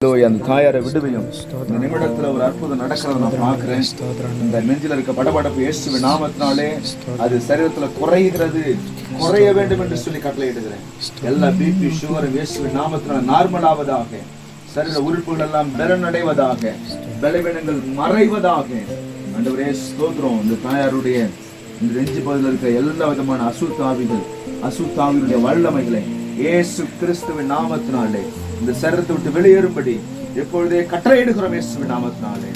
அந்த தாயாரை விடுவையும் இந்த நிமிடத்துல ஒரு அற்புதம் நடக்கிறத நான் பார்க்கிறேன். இந்த நெஞ்சில இருக்க படபடப்பு இயேசுவின் நாமத்தினாலே அது சரீரத்துல குறைய வேண்டும் என்று சொல்லி கட்டளையிடுகிறேன். எல்லா பிபி சுகர் இயேசுவின் நாமத்தினால நார்மல் ஆவதாக, சரீர உறுப்புகள் எல்லாம் பலனடைவதாக, பலவீனங்கள் மறைவதாக. ஆண்டவரே ஸ்தோத்திரம். இந்த தாயாருடைய இந்த நெஞ்சு பகுதியில் இருக்க எல்லா விதமான அசுத்தாவிகளுடைய வல்லமைகளை இயேசு கிறிஸ்துவின் நாமத்தினாலே இந்த சரீரத்தை விட்டு வெளியேறும்படி எப்பொழுதே கட்டளையிடுகிறோம் இயேசுவின் நாமத்தினாலே.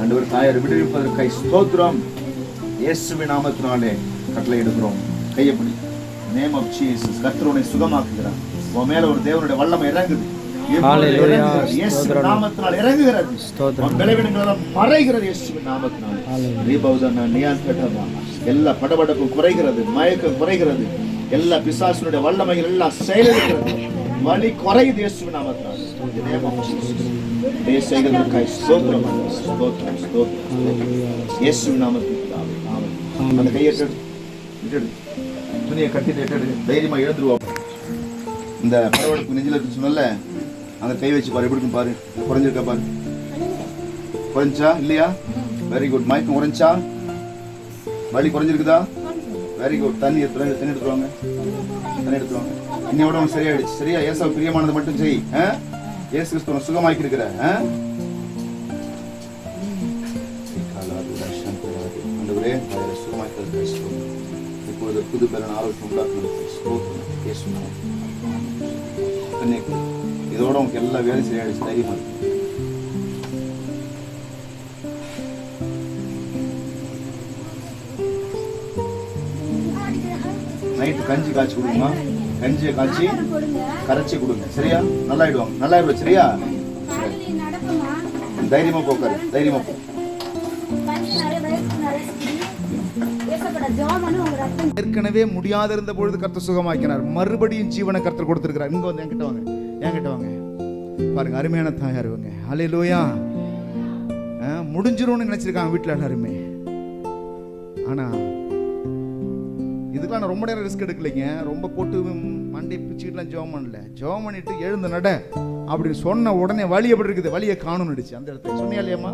ஆண்டவர் தாயார் விடுவிப்பதற்காய் ஸ்தோத்திரம். இயேசுவின் நாமத்தினாலே கட்டளையிடுகிறோம். கையப்படி நேம் ஆஃப் ஜீசஸ். கர்த்தர் உன்னை சுகமாக்குகிறார். உன் மேல ஒரு தேவனுடைய வல்லமை இறங்குது. இயேசுவின் நாமத்தினால் இறங்குகிறது. உன் பலவீனங்கள் மறைகிறது இயேசுவின் நாமத்தினாலே. ரீபௌதன நியாந்தடமா எல்லா படபடப்பும் குறைகிறது, மயக்கம் குறைகிறது, எல்லா பிசாசுடைய வல்லமைகள் எல்லாம் செயலிழக்கிறது, வலி குறையுது இயேசுவின் நாமத்தினாலே. இயேசுவின் நாமத்தில் அந்த கையெட்டு துணியை கட்டிட்டு தைரியமா எழுந்துருவோம். இந்த படவெடுப்பு நெஞ்சில இருக்கு சொன்னல, அந்த கை வச்சு பாரு, எப்படி இருக்கும் பாரு. குறைஞ்சிருக்கா பாரு. குறைஞ்சா இல்லையா? Very good. மயக்கம் குறைஞ்சா? வலி குறைஞ்சிருக்குதா? Very good. தண்ணி எடுத்துருவாங்க. இன்னையோட சரியாயிடுச்சு. சரியா? ஏசாவு பிரியமானது மட்டும் செய். இயேசு கிறிஸ்துவ சுகமாக்கி இருக்கிற சுகமாக்கிறது. இப்பொழுது புது பலன் ஆரோக்கியம் உண்டாக்குறது. இதோட உங்களுக்கு எல்லா வேலையும் சரியாயிடுச்சு. தைரியமா இருக்கு. நைட்டு கஞ்சி காய்ச்சி கொடுங்கம்மா. கஞ்சியை காய்ச்சி கரைச்சி கொடுங்க. சரியா? நல்லாயிடுவாங்க. சரியா? தைரியமா போக்காரு. தைரியமா போ. ஏற்கனவே முடியாத இருந்த பொழுது கர்த்தர் சுகமாக்கினார். மறுபடியும் ஜீவனை கர்த்தர் கொடுத்திருக்கிறார். இங்க வந்து என்கிட்ட வாங்க. பாருங்க, அருமையான தாயார் இவங்க. ஹல்லேலூயா. முடிஞ்சிரும்னு நினைச்சிருக்காங்க வீட்டுல எல்லாருமே. ஆனா இதுக்கெல்லாம் நான் ரொம்ப நேரம் ரிஸ்க் எடுக்கலைங்க. ரொம்ப போட்டு மண்டை பிச்சுக்கிட்டுலாம் ஜெபம் பண்ணல. ஜெபம் பண்ணிட்டு எழுந்து நட அப்படின்னு சொன்ன உடனே வலி எப்படி இருக்குது? வலியை காணும் நடிச்சு அந்த இடத்துல சொன்னியா இல்லையாம்மா?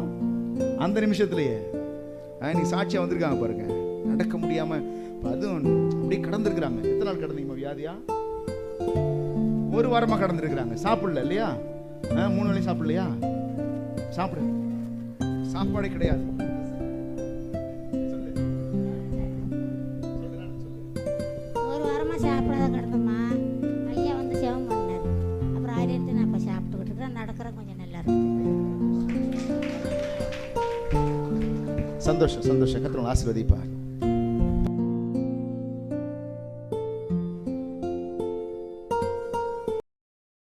அந்த நிமிஷத்துலயே நீ சாட்சியா வந்திருக்காங்க பாருங்க. நடக்க முடியாம அதுவும் அப்படியே கடந்திருக்கிறாங்க. எத்தனை நாள் கடந்தீங்கம்மா வியாதியா? ஒரு வாரமா கடந்திருக்கிறாங்க. சாப்பிடல இல்லையா? 3 வேளையும் சாப்பிடலையா? சாப்பாடே கிடையாது. சாப்பிடாத கிடந்தம்மா. ஐயா வந்து செவம் பண்ணார். அப்புறம் ஆயிரத்து நான் இப்போ சாப்பிட்டுக்கிட்டு இருக்கிறேன். நடக்கிற கொஞ்சம் நல்லா இருக்கு. சந்தோஷம். கர்த்தர் ஆசீர்வதிப்பார்.